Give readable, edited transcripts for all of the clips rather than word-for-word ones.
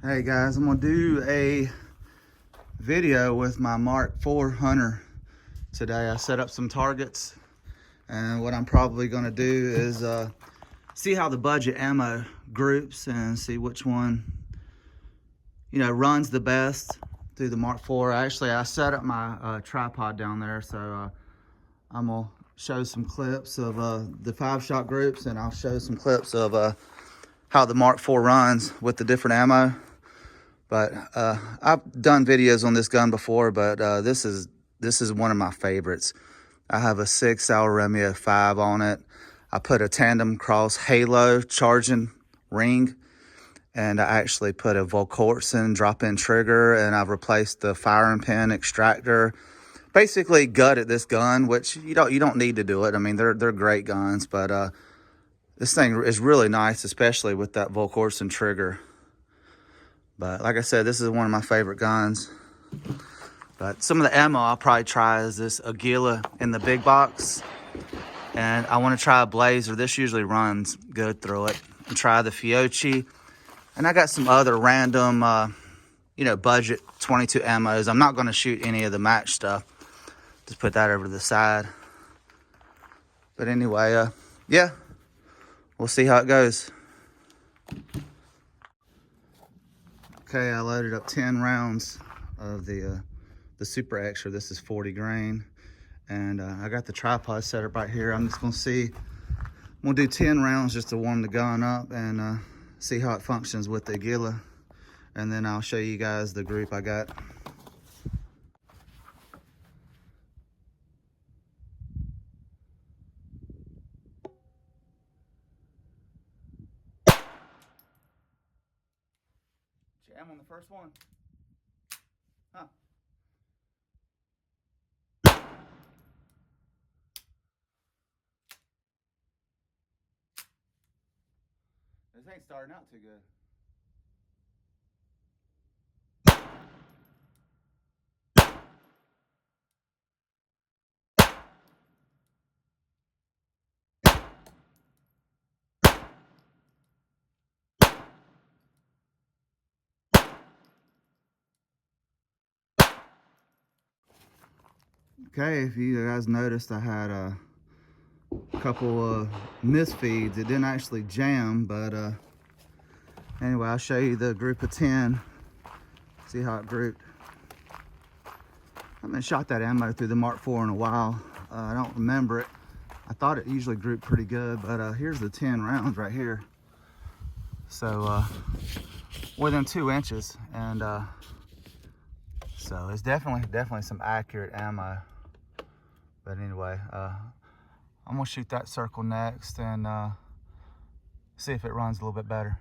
Hey guys, I'm gonna do a video with my Mark IV Hunter today. I set up some targets, and what I'm probably gonna do is see how the budget ammo groups and see which one runs the best through the Mark IV. Actually, I set up my tripod down there, so I'm gonna show some clips of the 5-shot groups, and I'll show some clips of how the Mark IV runs with the different ammo. But I've done videos on this gun before, but this is one of my favorites. I have a 6 Alremia 5 on it. I put a tandem cross halo charging ring, and I actually put a Volkortsen drop-in trigger, and I've replaced the firing pin extractor. Basically gutted this gun, which you don't need to do it. I mean, they're great guns, but this thing is really nice, especially with that Volkortsen trigger. But like I said, this is one of my favorite guns. But some of the ammo I'll probably try is this Aguila in the big box. And I want to try a Blazer. This usually runs good through it. And try the Fiocchi. And I got some other random, budget 22 ammos. I'm not going to shoot any of the match stuff. Just put that over to the side. But anyway, yeah, we'll see how it goes. Okay, I loaded up 10 rounds of the Super Extra. This is 40 grain. And I got the tripod set up right here. I'm just gonna do 10 rounds just to warm the gun up and see how it functions with the Aguila. And then I'll show you guys the group I got. Jam on the first one. Huh. This ain't starting out too good. Okay, if you guys noticed, I had a couple of misfeeds. It didn't actually jam, but anyway, I'll show you the group of 10. See how it grouped. I haven't shot that ammo through the Mark IV in a while. I don't remember it. I thought it usually grouped pretty good, but here's the 10 rounds right here. So within 2 inches, and so it's definitely some accurate ammo. But anyway, I'm gonna shoot that circle next and see if it runs a little bit better.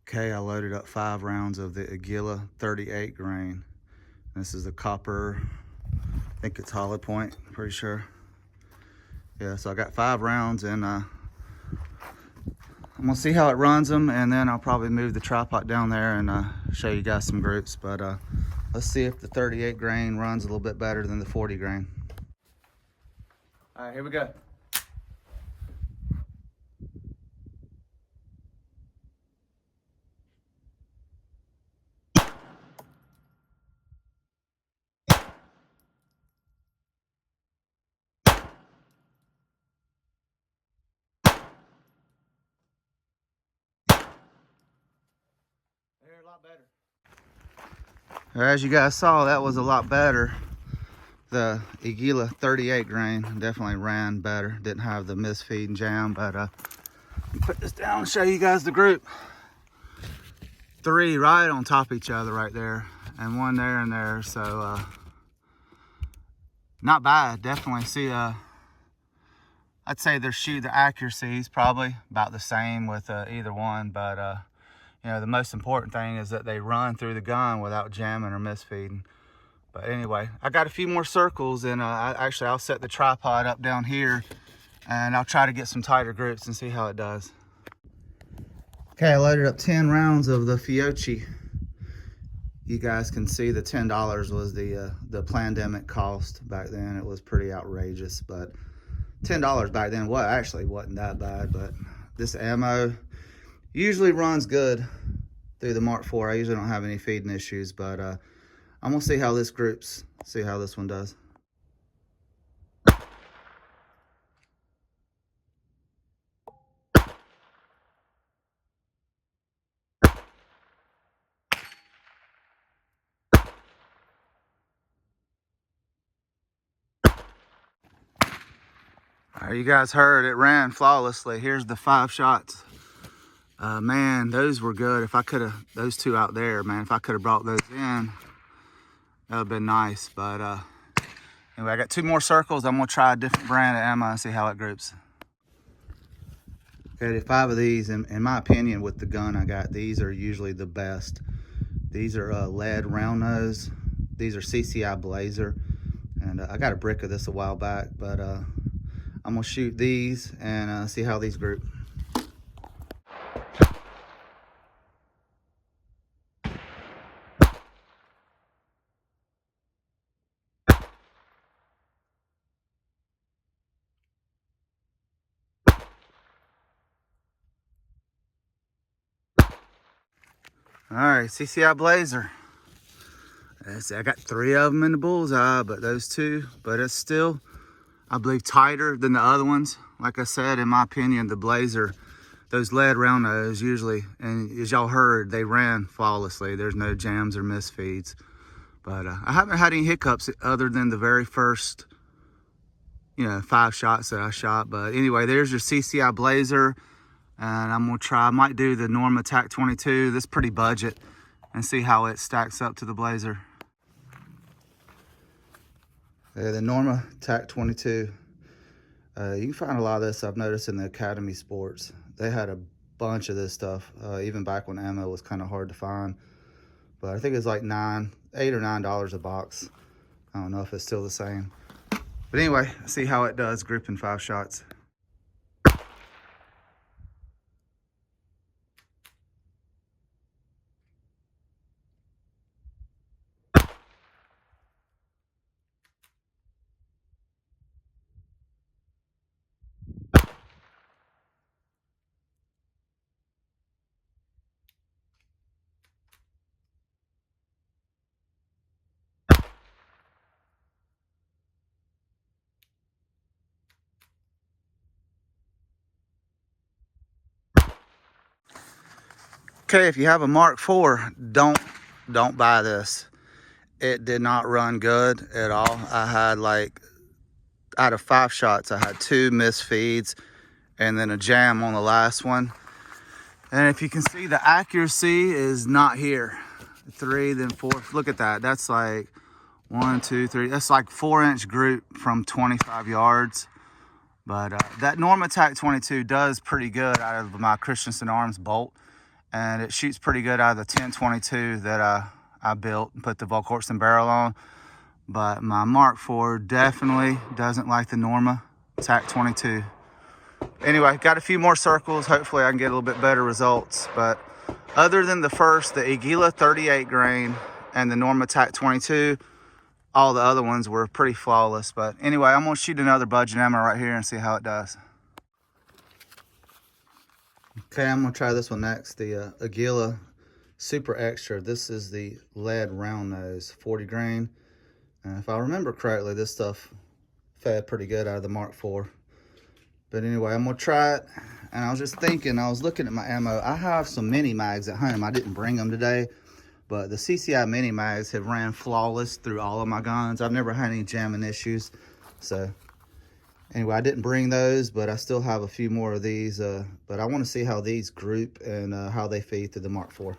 Okay, I loaded up 5 rounds of the Aguila 38 grain. This is the copper, I think it's hollow point, pretty sure. Yeah, so I got 5 rounds, and I'm gonna see how it runs them, and then I'll probably move the tripod down there and show you guys some groups. But let's see if the 38 grain runs a little bit better than the 40 grain. All right, here we go. They're a lot better. As you guys saw, that was a lot better. The Aguila 38 grain definitely ran better. Didn't have the misfeed and jam, but put this down and show you guys the group. 3 right on top of each other right there, and 1 there and there. So not bad. Definitely see I'd say the accuracy is probably about the same with either one, but the most important thing is that they run through the gun without jamming or misfeeding. But anyway, I got a few more circles, and I'll set the tripod up down here, and I'll try to get some tighter grips and see how it does. Okay, I loaded up 10 rounds of the Fiocchi. You guys can see the $10 was the pandemic cost back then. It was pretty outrageous, but $10 back then actually wasn't that bad. But this ammo usually runs good through the Mark IV. I usually don't have any feeding issues, but I'm gonna see how this groups, see how this one does. All right, you guys heard it ran flawlessly. Here's the 5 shots. Man, those were good. If I could have, those 2 out there, man, if I could have brought those in, that would have been nice. But anyway, I got 2 more circles. I'm gonna try a different brand of ammo and see how it groups. Okay, the 5 of these, in my opinion, with the gun I got, these are usually the best. These are lead round nose. These are CCI Blazer. And I got a brick of this a while back, but I'm gonna shoot these and see how these group. All right, CCI Blazer. I got 3 of them in the bullseye, but those 2, but it's still, I believe, tighter than the other ones. Like I said, in my opinion, the Blazer, those lead round nose usually, and as y'all heard, they ran flawlessly. There's no jams or misfeeds. But I haven't had any hiccups other than the very first, 5 shots that I shot. But anyway, there's your CCI Blazer. And I'm gonna try, I might do the Norma TAC 22, this pretty budget, and see how it stacks up to the Blazer. The Norma TAC 22. You can find a lot of this, I've noticed, in the Academy Sports. They had a bunch of this stuff, even back when ammo was kind of hard to find. But I think it's like $8 or $9 a box. I don't know if it's still the same. But anyway, see how it does grouping 5 shots. Okay, if you have a Mark IV, don't buy this. It did not run good at all. I had, like, out of 5 shots, I had 2 missed feeds and then a jam on the last one. And if you can see, the accuracy is not here. 3, then 4. Look at that. That's like 1, 2, 3. That's like 4-inch group from 25 yards. But that Norma TAC 22 does pretty good out of my Christensen Arms bolt. And it shoots pretty good out of the 1022 that I built and put the Volquartsen barrel on. But my Mark IV definitely doesn't like the Norma TAC 22. Anyway, got a few more circles. Hopefully I can get a little bit better results. But other than the first, the Aguila 38 grain and the Norma TAC 22, all the other ones were pretty flawless. But anyway, I'm gonna shoot another budget ammo right here and see how it does. Okay, I'm gonna try this one next, the Aguila Super Extra. This is the lead round nose, 40 grain. And if I remember correctly, this stuff fed pretty good out of the Mark IV. But anyway, I'm gonna try it. And I was just thinking, I was looking at my ammo. I have some mini mags at home. I didn't bring them today, but the CCI mini mags have ran flawless through all of my guns. I've never had any jamming issues. So anyway, I didn't bring those, but I still have a few more of these. But I want to see how these group and how they feed to the Mark IV.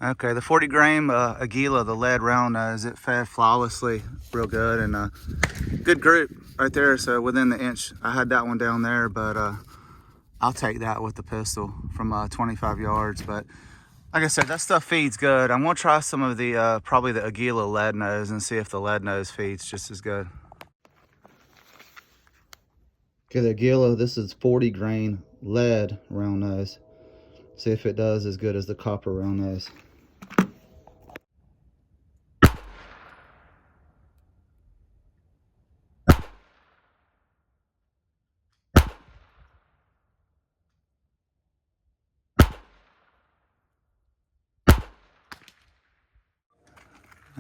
Okay, the 40 grain Aguila, the lead round nose, it fed flawlessly, real good, and good group right there. So within the inch, I had that one down there, but I'll take that with the pistol from 25 yards. But like I said, that stuff feeds good. I'm gonna try some of the probably the Aguila lead nose and see if the lead nose feeds just as good. Okay, the Aguila, this is 40 grain lead round nose. See if it does as good as the copper round nose.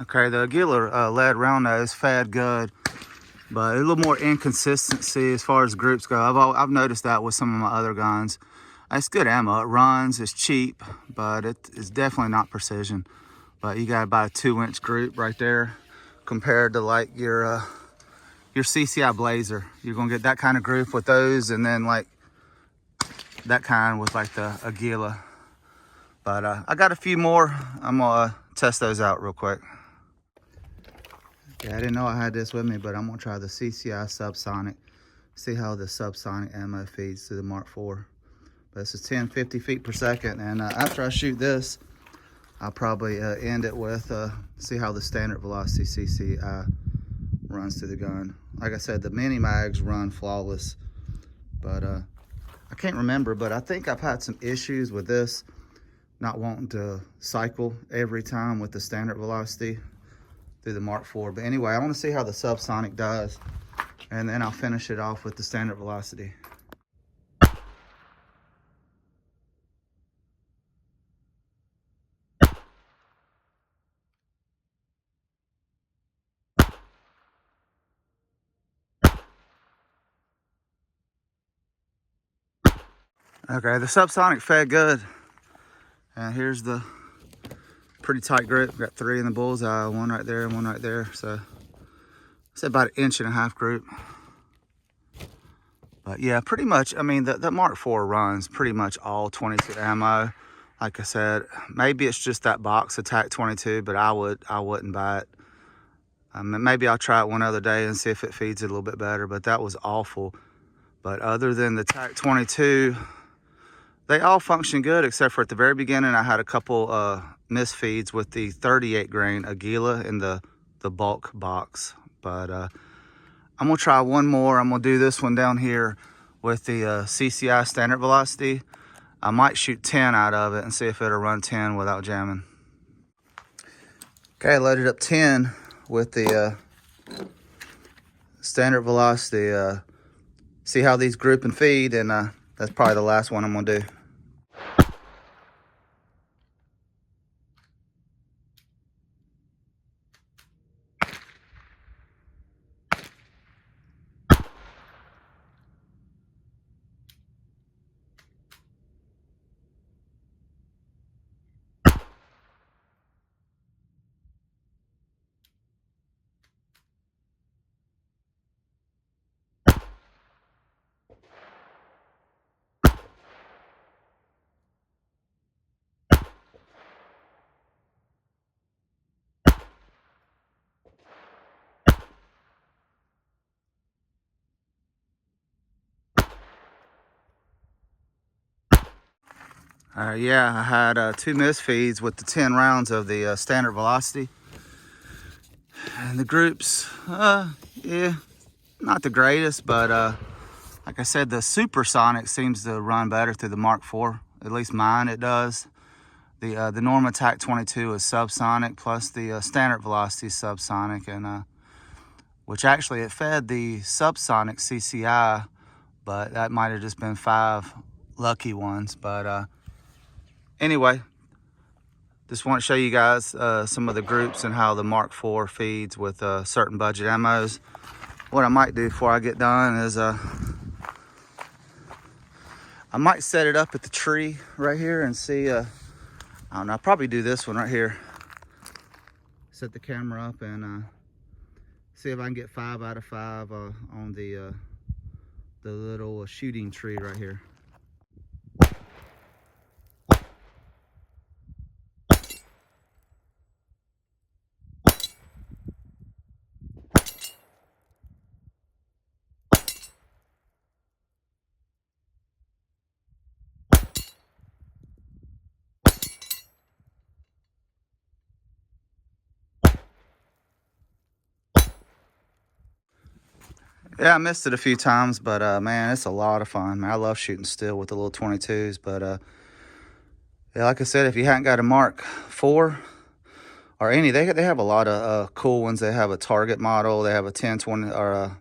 Okay, the Aguila lead round nose fed good, but a little more inconsistency as far as groups go. I've noticed that with some of my other guns. It's good ammo. It runs. It's cheap, but it's definitely not precision. But you got about a 2-inch group right there, compared to like your CCI Blazer. You're gonna get that kind of group with those, and then like that kind with like the Aguila. But I got a few more. I'm gonna test those out real quick. Yeah, I didn't know I had this with me, but I'm gonna try the CCI Subsonic. See how the Subsonic ammo feeds to the Mark IV. But this is 1050 feet per second, and after I shoot this, I'll probably end it with see how the standard velocity CCI runs through the gun. Like I said, the mini mags run flawless, but I can't remember, but I think I've had some issues with this not wanting to cycle every time with the standard velocity through the Mark IV. But anyway, I want to see how the Subsonic does, and then I'll finish it off with the standard velocity. Okay, the Subsonic fed good, and here's the pretty tight grip. Got 3 in the bullseye, 1 right there and 1 right there. So it's about 1.5 inch group. But yeah, pretty much, I mean, the Mark IV runs pretty much all 22 ammo. Like I said, maybe it's just that box of TAC 22, but I wouldn't buy it. Maybe I'll try it one other day and see if it feeds it a little bit better, but that was awful. But other than the TAC 22, they all function good, except for at the very beginning, I had a couple misfeeds with the 38 grain Aguila in the bulk box. But I'm gonna try one more. I'm gonna do this one down here with the CCI standard velocity. I might shoot 10 out of it and see if it'll run 10 without jamming. Okay, I loaded up 10 with the standard velocity. See how these group and feed, and that's probably the last one I'm gonna do. Yeah, I had 2 misfeeds with the 10 rounds of the standard velocity. And the groups, yeah, not the greatest, but like I said, the Supersonic seems to run better through the Mark IV. At least mine, it does. The Norma TAC 22 is subsonic, plus the standard velocity is subsonic, and which actually it fed the subsonic CCI, but that might have just been 5 lucky ones. But anyway, just want to show you guys some of the groups and how the Mark IV feeds with certain budget ammos. What I might do before I get done is I might set it up at the tree right here and see, I don't know, I'll probably do this one right here. Set the camera up and see if I can get 5 out of 5 on the little shooting tree right here. Yeah, I missed it a few times, but man, it's a lot of fun. Man, I love shooting still with the little 22s, but yeah, like I said, if you hadn't got a Mark 4 or any, they have a lot of cool ones. They have a Target model, they have a 1020 or a,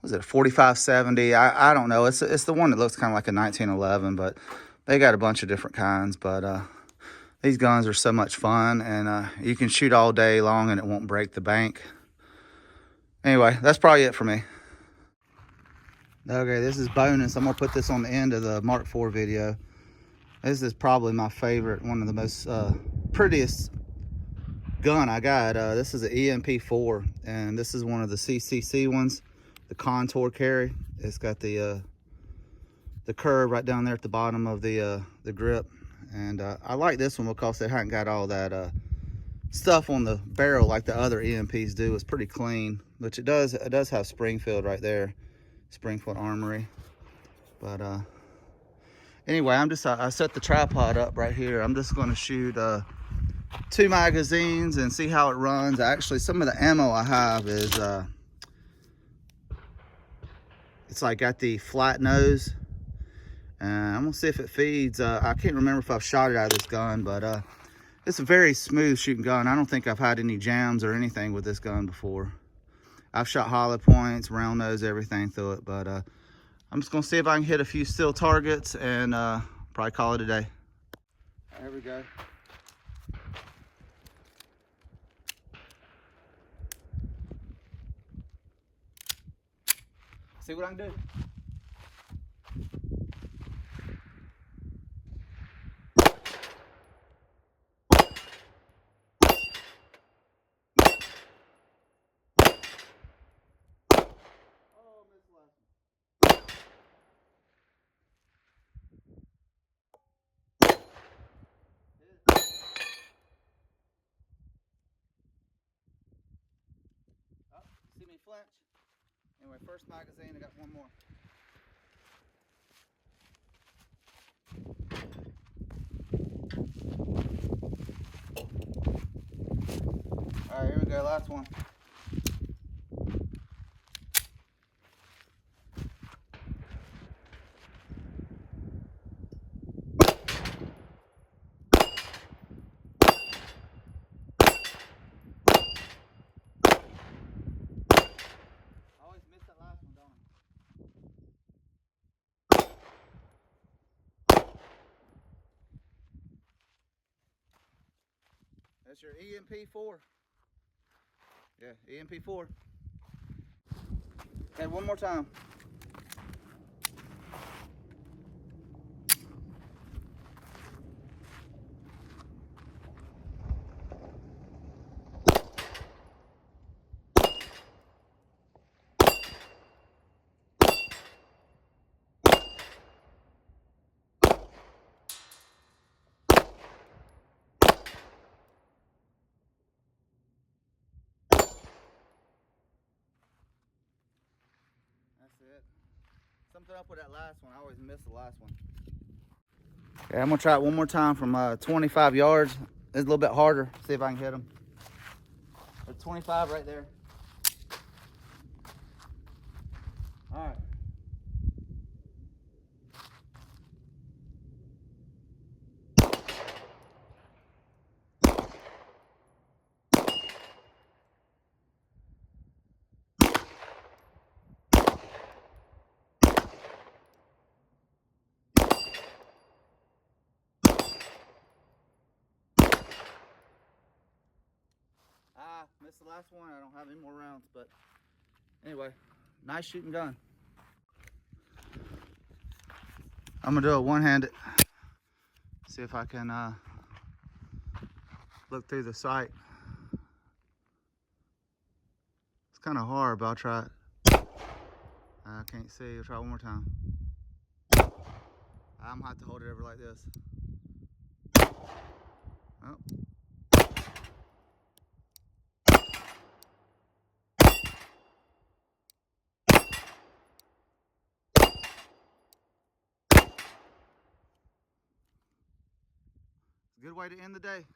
was it a 4570? I don't know. It's the one that looks kind of like a 1911, but they got a bunch of different kinds. But these guns are so much fun, and you can shoot all day long and it won't break the bank. Anyway, that's probably it for me. Okay, this is bonus. I'm gonna put this on the end of the Mark IV video. This is probably my favorite, one of the most prettiest gun I got. This is an EMP4, and this is one of the CCC ones, the contour carry. It's got the curve right down there at the bottom of the grip, and I like this one because it hadn't got all that stuff on the barrel like the other EMPs do. It's pretty clean, which it does have Springfield right there, Springfield Armory. But anyway, I set the tripod up right here. I'm just going to shoot 2 magazines and see how it runs. Actually, some of the ammo I have is it's like got the flat nose, and I'm gonna see if it feeds. I can't remember if I've shot it out of this gun, but it's a very smooth shooting gun. I don't think I've had any jams or anything with this gun before. I've shot hollow points, round nose, everything through it, but I'm just gonna see if I can hit a few still targets and probably call it a day. There we go. See what I can do. Oh, missed the last one. Oh, you see me flinch? Anyway, first magazine, I got one more. All right, here we go, last one. I always miss that last one, don't I? That's your EMP4. Yeah, EMP4. Okay, one more time. That's it. Something up with that last one. I always miss the last one. Okay, I'm gonna try it one more time from 25 yards. It's a little bit harder. See if I can hit them. There's 25 right there. All right. Missed the last one. I don't have any more rounds, but anyway, nice shooting gun. I'm gonna do it one-handed. See if I can look through the sight. It's kind of hard, but I'll try it. I can't see. I'll try one more time. I'm gonna have to hold it over like this. Oh. Good way to end the day.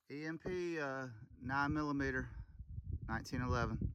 EMP 9mm 1911.